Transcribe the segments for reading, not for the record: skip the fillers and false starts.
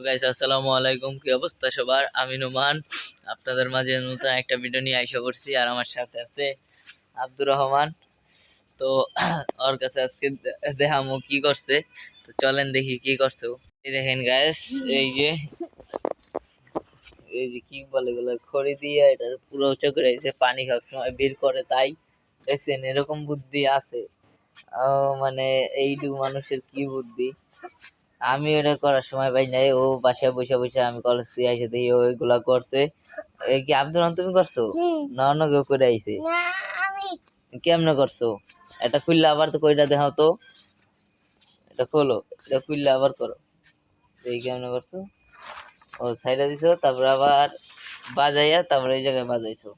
Guys আসসালামু আলাইকুম, কি অবস্থা সবার? আমি নোমান আপনাদের মাঝে নতুন একটা ভিডিও নিয়ে আইসা করছি। আর আমার সাথে আছে আব্দুর রহমান। তো ওর কাছে আজকে দেখামো কি করছে। তো চলেন দেখি কি করছে ও। এই দেখেন গাইস, এই যে কি বলে গুলো খড়ি দিয়ে এটা পুরো উঁচু করে এসে পানি সবসময় বের করে, তাই দেখছেন এরকম বুদ্ধি আছে। মানে এইটুকু মানুষের কি বুদ্ধি! আমি এটা করার সময় পাই নাই, ও বাসায় বসে বসে আমি কলেজ থেকে এসে দেখি ও এগুলা করছে। কি আব্দুল রহমান তুমি করছো না অন্য কেউ করে আইছে? কেমনে করছো? এটা খুললে আবার তো কইটা দেখাও তো, এটা খোলো, এটা খুললে আবার করো। এই কেমনে করছো? ও সাইডে দিছো, তারপরে আবার বাজাইয়া তারপরে এই জায়গায় বাজাইছো।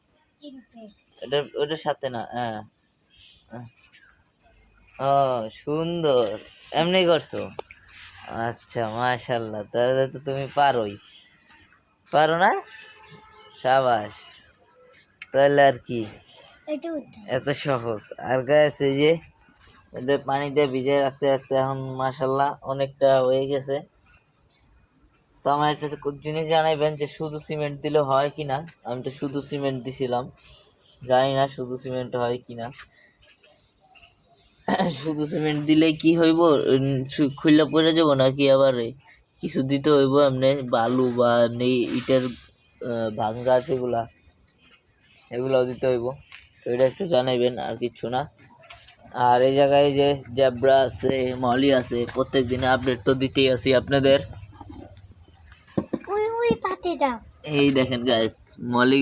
এটা ওটার সাথে না, হ্যাঁ। ও সুন্দর, এমনি করছো? আচ্ছা মাশাল্লাহ, তাহলে তো তুমি পারো না? সাবাস, তাহলে আর কি, এত সহজ। আর গাছ এই যে এটা পানি দিয়ে ভিজে রাখতে রাখতে এখন মাশাল্লাহ অনেকটা হয়ে গেছে। তো আমার একটা জিনিস জানাইবেন যে শুধু সিমেন্ট দিলে হয় কিনা। আমি তো শুধু সিমেন্ট দিছিলাম, জানি না শুধু সিমেন্ট হয় কিনা। শুধু সিমেন্ট দিলে কি হইব, খুললা পড়ে যাবো নাকি আবার কিছু দিতে হইব এমনি বালু বা এমনি ইটের ভাঙ্গা যেগুলা, এগুলাও দিতে হইব। তো এটা একটু জানাইবেন, আর কিচ্ছু না। আর এই জায়গায় যে জেব্রা আছে, মলি আছে, প্রত্যেক দিনে আপডেট তো দিতেই আছি আপনাদের। এই দেখেন গাইস, মলি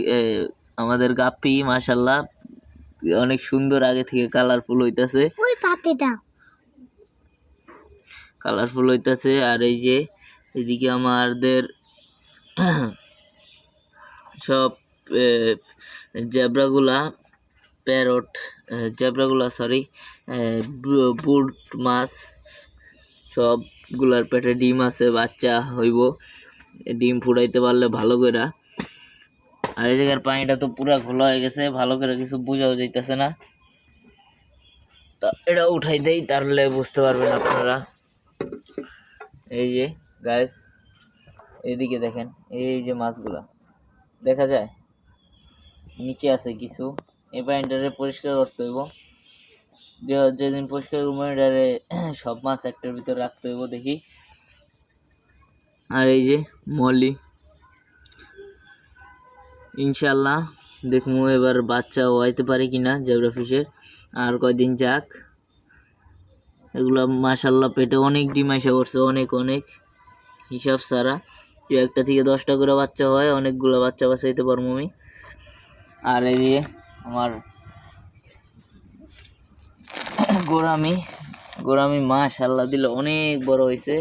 আমাদের গাপ্পি মাশাল্লাহ অনেক সুন্দর, আগে থেকে কালারফুল হইতাছে, আর এই যে এদিকে আমাদের সব জেব্রাগুলা প্যারট, জেব্রাগুলা সরি বুট মাছ সবগুলার পেটে ডিম আছে, বাচ্চা হইব, ডিম ফুটাইতে পারলে ভালো করে। আর এই জায়গার পানিটা তো পুরা ঘোলা হয়ে গেছে, ভালো করে কিছু বোঝাও যাইতেছে না। তা এটা উঠাই দেই, তাহলে বুঝতে পারবেন আপনারা। এই যে গাইস, এইদিকে দেখেন, এই যে মাছগুলা দেখা যায়, নিচে আছে কিছু। এই পানিটারে পরিষ্কার করতে হইব, যেদিন পরিষ্কার করবো এটারে সব মাছ একটার ভিতর রাখতে হইব দেখি। আর এই যে মলি, ইনশাল্লাহ দেখবো এবার বাচ্চা হইতে পারে কিনা জেব্রা ফিশের। আর কয়দিন যাক, এগুলা মাশাল্লাহ পেটে অনেক ডিম আইসা করছে, অনেক অনেক হিসাব ছাড়া। একটা থেকে 10টা করে বাচ্চা হয়, অনেকগুলো বাচ্চা বাঁচাইতে পারবো আমি। আর এই যে আমার গোরামি মাশাল্লাহ দিল, অনেক বড় হয়েছে।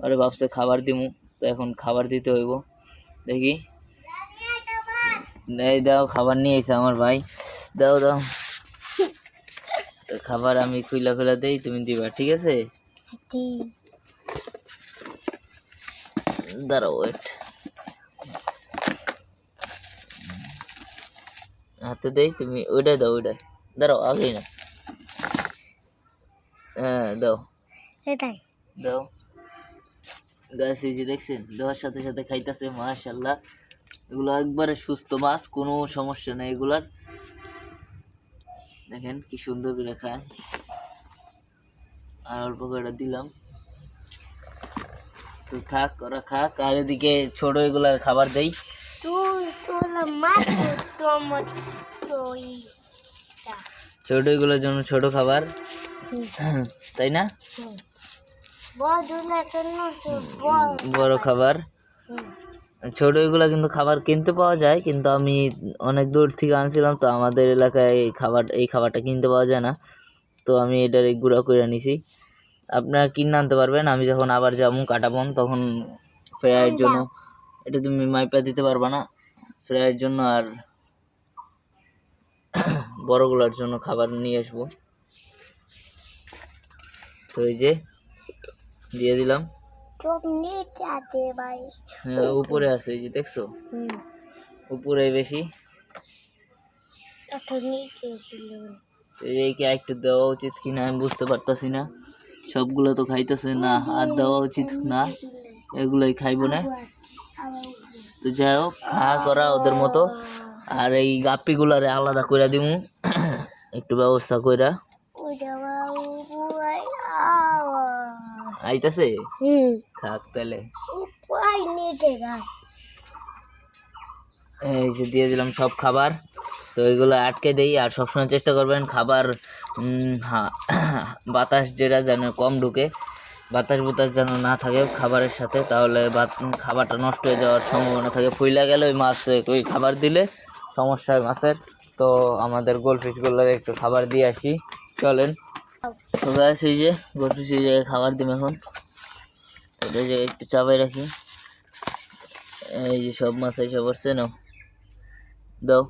আরে ভাবছে খাবার দিমু, তো এখন খাবার দিতে হইব। দেখি, এই দাও, খাবার নিয়ে এসে আমার ভাই, দাও দাও। তো খাবার আমি খুইলা দেই, তুমি দিবা, ঠিক আছে? দাঁড়াও, ওয়েট, হাতে দেই, তুমি ওইটাই দাও, ওইটাই দাঁড়াও, আগেই না, হ্যাঁ দাও, দাও। গাছ এই যে দেখছেন, দেওয়ার সাথে সাথে খাইতেছে মাশাল্লাহ। এগুলো একবারে সুস্থ মাছ, কোনো সমস্যা নেই এগুলার। দেখেন কি সুন্দর করে খায়। আর অল্প করে দিলাম, তো থাক, ওরা খাক। আর এদিকে ছোট এগুলার খাবার দেই। ছোট এগুলোর জন্য ছোট খাবার, তাই না? বড় খাবার, ছোট এগুলা কিন্তু খাবার কিনতে পাওয়া যায়, কিন্তু আমি অনেক দূর থেকে আনছিলাম, তো আমাদের এলাকায় এই খাবারটা কিনতে পাওয়া যায় না। তো আমি এটার গুঁড়া করে নিছি, আপনারা কিনে আনতে পারবেন। আমি যখন আবার যাবো কাটাবন, তখন ফ্রাইয়ের জন্য, এটা তুমি মাইপা দিতে পারবা না, ফ্রাইয়ের জন্য আর বড়গুলোর জন্য খাবার নিয়ে আসবো। তো এই যে দিয়ে দিলাম, হ্যাঁ উপরে আছে, এই যে দেখছো, উপরে বেশি। এইকে একটু দেওয়া উচিত কিনা আমি বুঝতে পারতাছি না, সবগুলো তো খাইতেছে না, আর দেওয়া উচিত না। এগুলোই খাইব না। তো যাই হোক, খাওয়া করা ওদের মতো। আর এই গাপ্পিগুলারে আলাদা কইরা দিমু একটু ব্যবস্থা কইরা। আইতাছে থাক তাহলে। এই যে দিয়ে দিলাম সব খাবার। তো এগুলো আটকে দেই। আর সবসময় চেষ্টা করবেন খাবার বাতাস যেটা যেন কম ঢুকে, বাতাস যেন না থাকে খাবারের সাথে, তাহলে খাবারটা নষ্ট হয়ে যাওয়ার সম্ভাবনা থাকে। ফুইলা গেলে ওই মাছ ওই খাবার দিলে সমস্যা হয় মাছের। তো আমাদের গোলফিশগুলোর একটু খাবার দিয়ে আসি, চলেন। তো গাছ এই যে গোলফিশ এই জায়গায় খাবার দিম এখন। তো এই জায়গায় একটু চাপাই রাখি। এই যে সব মাছ এসে পড়ছে, নাও দাও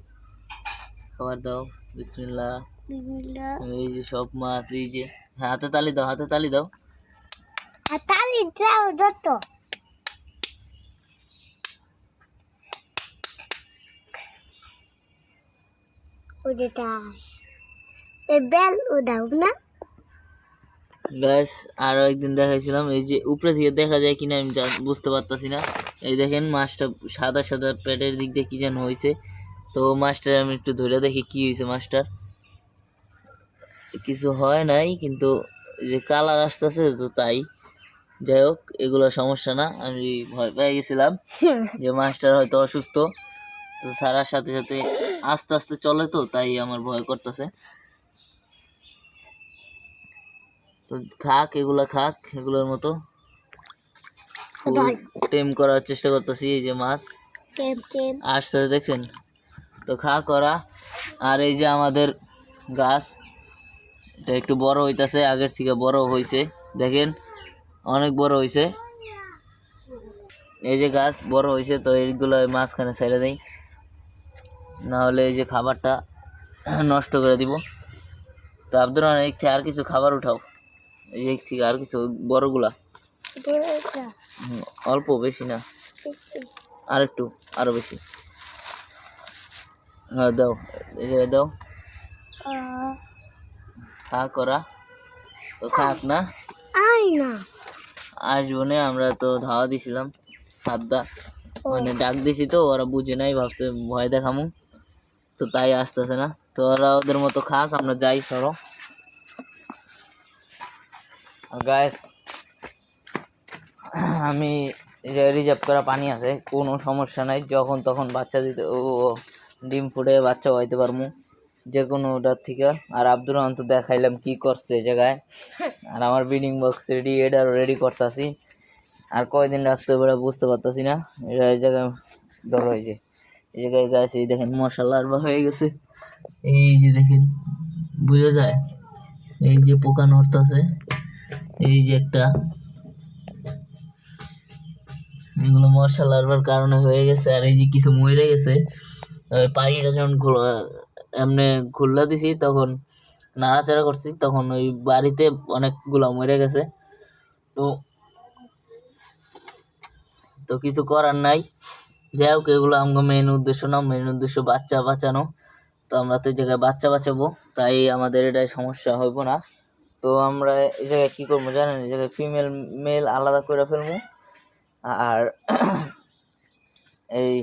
খাবার দাও, বিসমিল্লাহ। এই যে সব মাছ, এই যে হাতে তালি দাও, হাতে তালি দাও, তালি দাও যত। ওটা এ বেল উদাও না গাইস। আরো একদিন দেখাইছিলাম, এই যে উপরে থেকে দেখা যায় কিনা আমি বুঝতে পারতাছি না। এই দেখেন মাছটা সাদা সাদা পেটের দিক দিয়ে কি যেন হয়েছে। তো মাছটার আমি একটু ধরে দেখি কি হয়েছে। মাছটার কিছু হয় নাই, কিন্তু যে কালার আসতেছে তো তাই। যাই হোক, এগুলো সমস্যা না। আমি ভয় পেয়ে গেছিলাম যে মাছটার হয়তো অসুস্থ। তো সারার সাথে সাথে আস্তে আস্তে চলে, তো তাই আমার ভয় করতেছে। তো খাক এগুলা, খাক এগুলোর মতো টেম করার চেষ্টা করতেছি। এই যে মাছ আসতে দেখছেন, তো খা করা। আর এই যে আমাদের গাছ, এটা একটু বড় হইতাছে, আগের থেকে বড় হয়েছে, দেখেন অনেক বড় হয়েছে। এই যে গাছ বড় হয়েছে, তো এইগুলো মাঝখানে ছেড়ে দেই, না হলে এই যে খাবারটা নষ্ট করে দিব। তো আব্দুর রহমান এই থেকে আর কিছু খাবার উঠাও, এই থেকে আর কিছু বড়গুলা, অল্প বেশি না, আর একটু আরো বেশি। হ্যাঁ দাও, এই যে দাও, খা করা। তো খাক না, আসবো না। আমরা তো ধাওয়া দিছিলাম, হাতদা মানে ডাক দিছি, তো ওরা বুঝে নাই, ভাবছে ভয় দেখামু, তো তাই আসতেছে না। তো ওরা ওদের মতো খাক, আমরা যাই, সরো। গাইস, আমি যে রিজার্ভ করা পানি আছে, কোনো সমস্যা নাই, যখন তখন বাচ্চা দিতে ও ডিম ফুটে বাচ্চা হইতে পারবো যে কোনো ওটার থেকে। আর আব্দুর রহমান তো দেখাইলাম কি করছে এই জায়গায়। আর আমার ব্রিডিং বক্স রেডি, এটা রেডি করতেছি। আর কয়দিন রাখতে পারে বুঝতে পারতেছি না। এটা এই জায়গায় ধরো, এই যে এই জায়গায় গাছ, এই দেখেন মশা লার্ভা হয়ে গেছে, এই যে দেখেন বুঝা যায়, এই যে পোকা নড়তেছে, এই যে একটা, এগুলো মশা লার্ভার কারণে হয়ে গেছে। আর এই যে কিছু মরে গেছে, পানিটা যখন এমনি খুললা দিছি, তখন নাড়াচাড়া করছি, তখন ওই বাড়িতে অনেকগুলো মরে গেছে। তো তো কিছু করার নাই। যাই হোক, এগুলো আমার মেন উদ্দেশ্য না, মেন উদ্দেশ্য বাচ্চা বাঁচানো। তো আমরা তো এই জায়গায় বাচ্চা বাঁচাবো, তাই আমাদের এটাই সমস্যা হইব না। তো আমরা এই জায়গায় কী করবো জানেন, এই জায়গায় ফিমেল মেল আলাদা করে ফেলবো। আর এই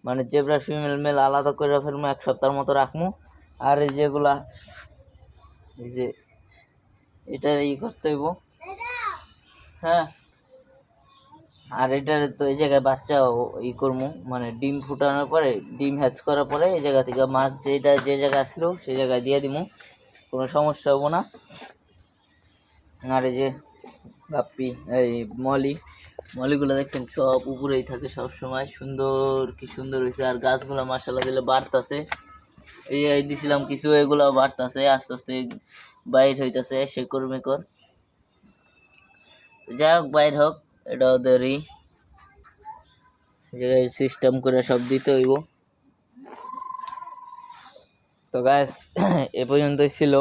মানে জেব্রা ফিমেল মেল আলাদা করে ফেলবো, 1 সপ্তাহের মতো রাখবো। আর এই যেগুলা, এই যে এটা করতে হইব, হ্যাঁ। আর এটার তো এই জায়গায় বাচ্চা করবো, মানে ডিম ফুটানোর পরে, ডিম হ্যাচ করার পরে এই জায়গা থেকে মাছ যেটা যে জায়গায় আসলো সেই জায়গায় দিয়ে দিব, কোনো সমস্যা হবো না। আর এই যে গাপ্পি, এই মলিগুলো দেখছেন সব উপরেই থাকে সব সময়, সুন্দর কি সুন্দর হয়েছে। আর গাছগুলো মাশাআল্লাহ দিলে বাড়তেছে, এই দিছিলাম কিছু, এগুলো বাড়তেছে আস্তে আস্তে, বাইর হইতেছে শেকড় মেকড়। যাই হোক, বাইর হোক, এটা ওদেরই জায়গায় সিস্টেম করে সব দিতে হইব। তো গাইস, এ পর্যন্তই ছিল।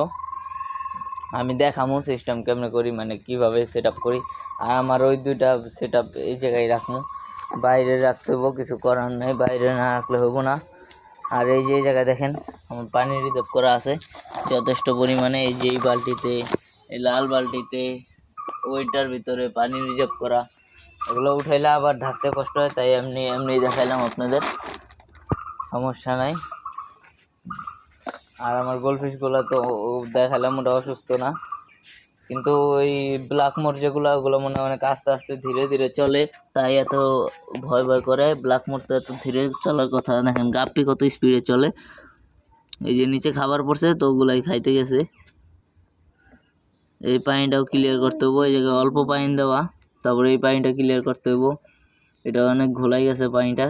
আমি দেখামো সিস্টেম কেমনে করি, মানে কিভাবে সেট আপ করি। আর আমার ওই দুইটা সেট আপ এই জায়গায় রাখবো, বাইরে রাখতে হইব, কিছু করার নেই, বাইরে না রাখলে হইব না। আর এই যে এই জায়গায় দেখেন আমার পানি রিজার্ভ করা আছে যথেষ্ট পরিমাণে। এই যে এই বালতিতে, এই লাল বালতিতে, ওইটার ভিতরে পানি রিজার্ভ করা, এগুলো উঠাইলে আবার ঢাকতে কষ্ট হয়, তাই এমনি এমনি দেখাইলাম আপনাদের, সমস্যা নাই। আর আমার গোলফিশগুলো তো দেখালাম, ওটা অসুস্থ না, কিন্তু ওই ব্ল্যাক মোর যেগুলো, ওগুলো মনে হয় অনেক আস্তে আস্তে ধীরে ধীরে চলে, তাই এত ভয় ভয় করে। ব্ল্যাক মোর তো এত ধীরে চলার কথা, দেখেন গাপ্পি কত স্পিডে চলে। এই যে নিচে খাবার পড়ছে তো ওগুলাই খাইতে গেছে। এই পানিটাও ক্লিয়ার করতে হবো, এই জায়গায় অল্প পানি দেওয়া, তারপরে এই পানিটা ক্লিয়ার করতে হবো, এটা অনেক ঘোলাই গেছে পানিটা।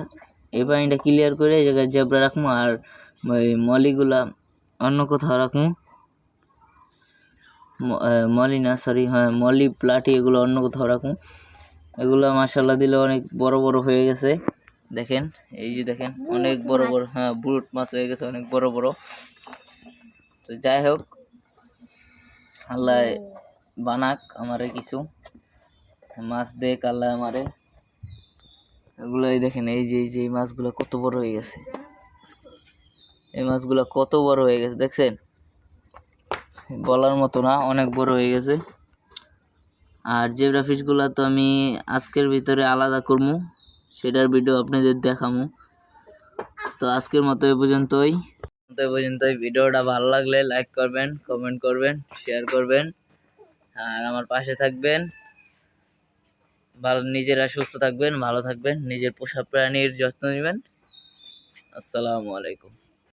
এই পানিটা ক্লিয়ার করে এই জায়গায় জেব্রা রাখবো, আর ওই মলিগুলা অন্য কোথাও রাখবো। মলি না, সরি, হ্যাঁ মলি প্লাটি, এগুলো অন্য কোথাও রাখুন। এগুলো মাশাল্লাহ দিলে অনেক বড় বড় হয়ে গেছে, দেখেন এই যে দেখেন অনেক বড় বড়, হ্যাঁ ব্রুট মাছ হয়ে গেছে অনেক বড় বড়। তো যাই হোক, আল্লাহ বানাক আমারে কিছু মাছ দেখ আল্লাহ আমারে। এগুলাই দেখেন, এই যে এই মাছগুলো কত বড় হয়ে গেছে, এই মাছগুলো কত বড় হয়ে গেছে দেখছেন, বলার মতো না, অনেক বড় হয়ে গেছে। আর জেব্রা ফিশগুলো তো আমি আজকের ভিতরে আলাদা করবো, সেটার ভিডিও আপনাদের দেখাবো। তো আজকের মতো এই পর্যন্তই। ভিডিওটা ভালো লাগলে লাইক করবেন, কমেন্ট করবেন, শেয়ার করবেন, আর আমার পাশে থাকবেন। নিজেরা সুস্থ থাকবেন, ভালো থাকবেন, নিজের পোষা প্রাণীর যত্ন নেবেন। আসসালামু আলাইকুম।